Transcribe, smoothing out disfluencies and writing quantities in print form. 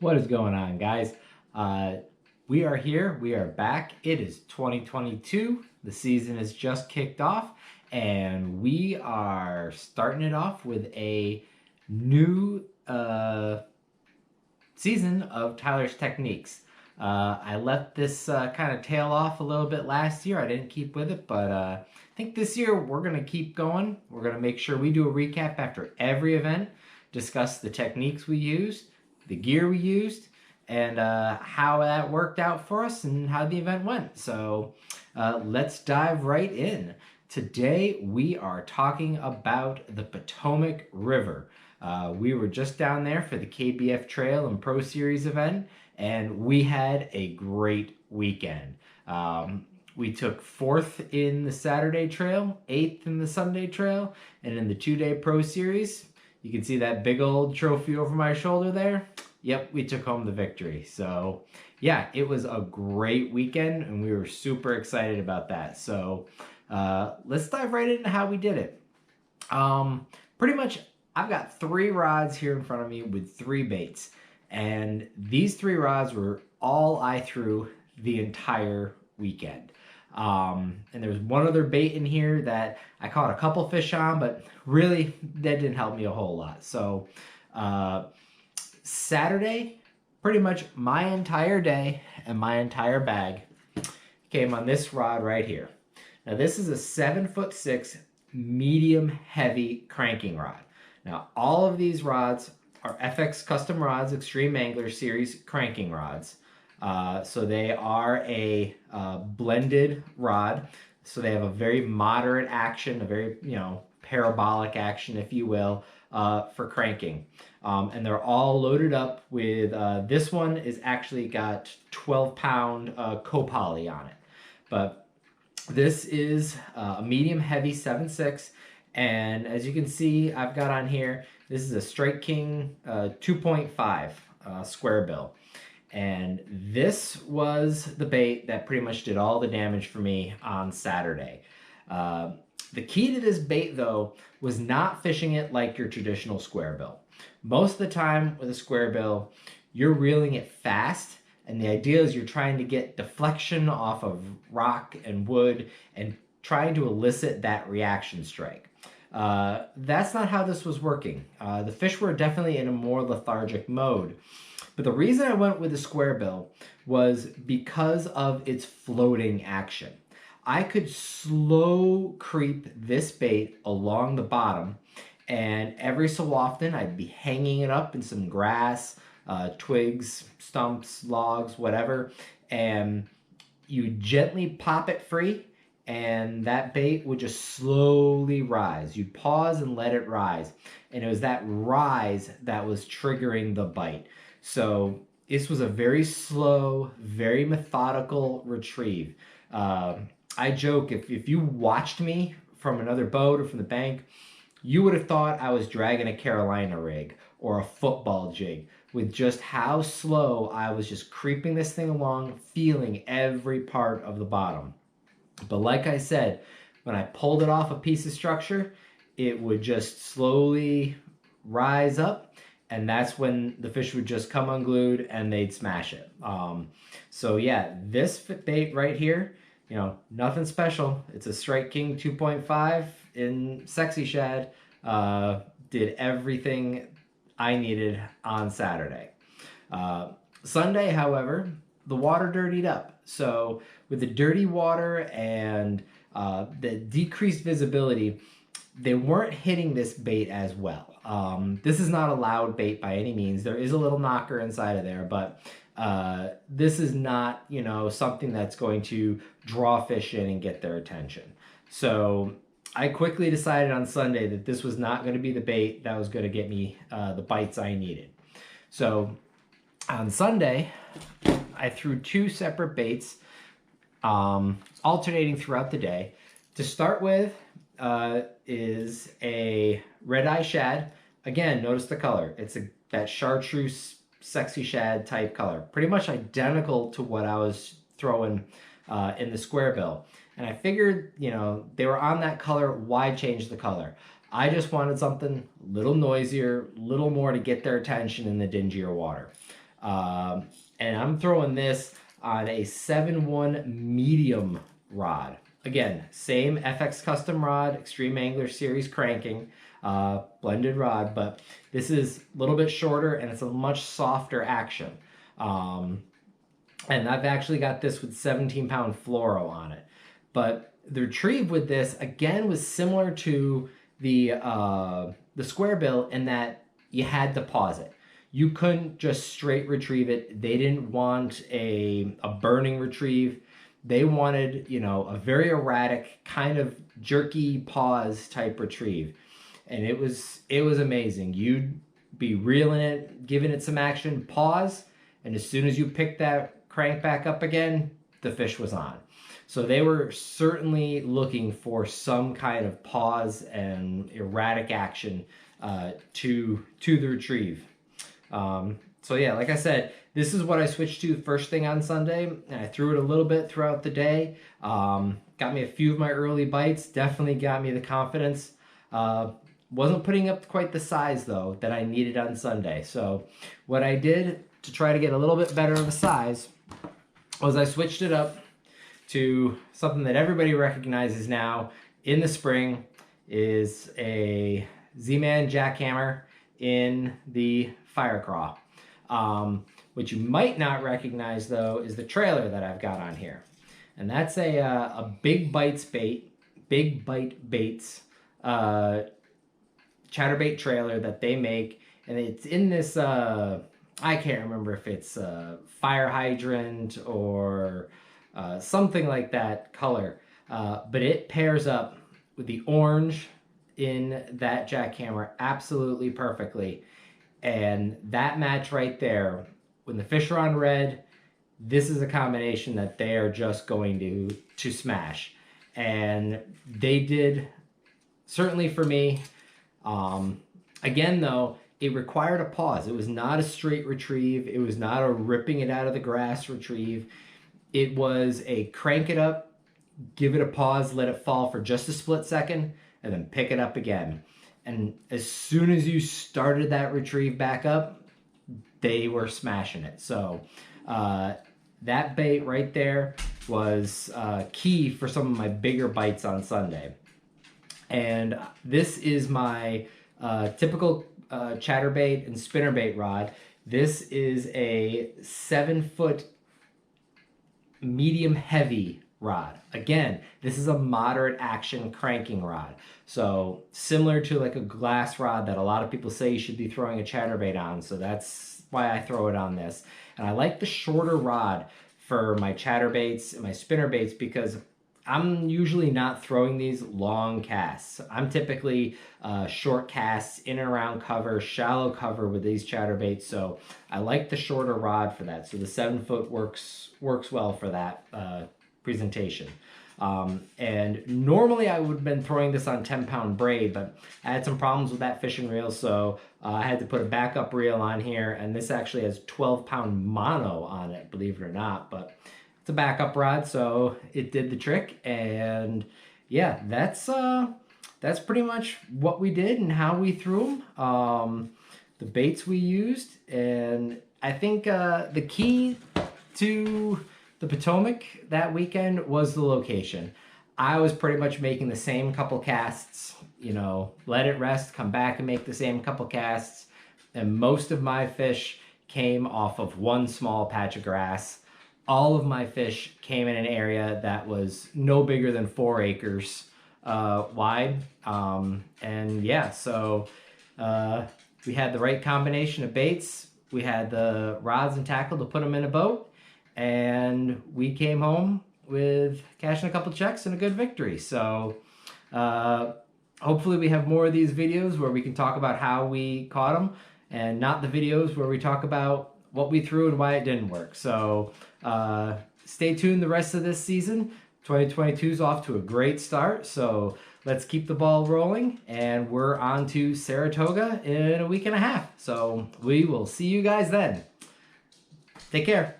What is going on, guys? We are here. We are back. It is 2022. The season has just kicked off, and we are starting it off with a new season of Tyler's Techniques. I let this kind of tail off a little bit last year. I didn't keep with it, but I think this year we're going to keep going. We're going to make sure we do a recap after every event, discuss the techniques we used, the gear we used, and how that worked out for us and how the event went. So let's dive right in. Today we are talking about the Potomac River. We were just down there for the KBF Trail and Pro Series event, and we had a great weekend. We took 4th in the Saturday Trail, 8th in the Sunday Trail, and in the 2-day Pro Series, you can see that big old trophy over my shoulder there. Yep, we took home the victory. So yeah, it was a great weekend, and we were super excited about that. So let's dive right into how we did it. Pretty much, I've got 3 rods here in front of me with 3 baits. And these 3 rods were all I threw the entire weekend. And there's one other bait in here that I caught a couple fish on, but really that didn't help me a whole lot. So Saturday, pretty much my entire day and my entire bag came on this rod right here. Now this is a 7'6" medium heavy cranking rod. Now all of these rods are FX Custom Rods Extreme Angler Series cranking rods. So they are a blended rod. So they have a very moderate action, a very, parabolic action, if you will, for cranking. And they're all loaded up with, this one is actually got 12-pound copoly on it. But this is a medium heavy 7'6", and as you can see, I've got on here, this is a Strike King 2.5 square bill. And this was the bait that pretty much did all the damage for me on Saturday. The key to this bait, though, was not fishing it like your traditional square bill. Most of the time with a square bill, you're reeling it fast, and the idea is you're trying to get deflection off of rock and wood and trying to elicit that reaction strike. That's not how this was working. The fish were definitely in a more lethargic mode. But the reason I went with the square bill was because of its floating action. I could slow creep this bait along the bottom, and every so often I'd be hanging it up in some grass, twigs, stumps, logs, whatever, and you gently pop it free, and that bait would just slowly rise. You'd pause and let it rise, and it was that rise that was triggering the bite. So this was a very slow, very methodical retrieve. I joke, if you watched me from another boat or from the bank, you would have thought I was dragging a Carolina rig or a football jig with just how slow I was just creeping this thing along, feeling every part of the bottom. But like I said, when I pulled it off a piece of structure, it would just slowly rise up, and that's when the fish would just come unglued and they'd smash it. So yeah, this bait right here, nothing special. It's a Strike King 2.5 in Sexy Shad. Did everything I needed on Saturday. Sunday, however, the water dirtied up. So with the dirty water and the decreased visibility, they weren't hitting this bait as well. This is not a loud bait by any means. There is a little knocker inside of there, but this is not, something that's going to draw fish in and get their attention. So I quickly decided on Sunday that this was not going to be the bait that was going to get me the bites I needed. So on Sunday, I threw 2 separate baits, alternating throughout the day. To start with is a red-eye shad. Again, notice the color. It's that chartreuse Sexy Shad type color. Pretty much identical to what I was throwing in the square bill. And I figured, they were on that color, why change the color? I just wanted something a little noisier, a little more to get their attention in the dingier water. And I'm throwing this on a 7-1 medium rod. Again, same FX Custom rod, Extreme Angler Series cranking, blended rod, but this is a little bit shorter and it's a much softer action. And I've actually got this with 17-pound fluoro on it. But the retrieve with this, again, was similar to the square bill in that you had to pause it. You couldn't just straight retrieve it. They didn't want a burning retrieve. They wanted, you know, a very erratic, kind of jerky pause type retrieve. And it was amazing. You'd be reeling it, giving it some action, pause, and as soon as you pick that crank back up again, the fish was on. So they were certainly looking for some kind of pause and erratic action to the retrieve. So yeah, like I said, this is what I switched to first thing on Sunday, and I threw it a little bit throughout the day. Got me a few of my early bites, definitely got me the confidence. Wasn't putting up quite the size though that I needed on Sunday. So what I did to try to get a little bit better of a size was I switched it up to something that everybody recognizes now in the spring is a Z-Man jackhammer in the fire craw. What you might not recognize though is the trailer that I've got on here. And that's a Big Bite Baits chatterbait trailer that they make. And it's in this, I can't remember if it's fire hydrant or something like that color. But it pairs up with the orange in that jackhammer absolutely perfectly. And that match right there, when the fish are on red, this is a combination that they are just going to smash. And they did, certainly for me. Again, though, it required a pause. It was not a straight retrieve. It was not a ripping it out of the grass retrieve. It was a crank it up, give it a pause, let it fall for just a split second, and then pick it up again. And as soon as you started that retrieve back up, they were smashing it. So that bait right there was key for some of my bigger bites on Sunday. And this is my typical chatterbait and spinnerbait rod. This is a 7-foot medium heavy rod. Again, this is a moderate action cranking rod. So similar to like a glass rod that a lot of people say you should be throwing a chatterbait on. So that's why I throw it on this. And I like the shorter rod for my chatterbaits and my spinnerbaits because I'm usually not throwing these long casts. I'm typically short casts in and around cover, shallow cover with these chatterbaits. So I like the shorter rod for that. So the 7-foot works well for that presentation. And normally I would have been throwing this on 10-pound braid, but I had some problems with that fishing reel, so I had to put a backup reel on here, and this actually has 12-pound mono on it, believe it or not, but it's a backup rod, so it did the trick. And yeah, that's pretty much what we did and how we threw them, the baits we used. And I think the key to the Potomac that weekend was the location. I was pretty much making the same couple casts, you know, let it rest, come back and make the same couple casts. And most of my fish came off of one small patch of grass. All of my fish came in an area that was no bigger than 4 acres wide. And yeah, so we had the right combination of baits. We had the rods and tackle to put them in a boat. And we came home with cashing a couple checks and a good victory. So hopefully we have more of these videos where we can talk about how we caught them and not the videos where we talk about what we threw and why it didn't work. So stay tuned the rest of this season. 2022 is off to a great start. So let's keep the ball rolling. And we're on to Saratoga in a week and a half. So we will see you guys then. Take care.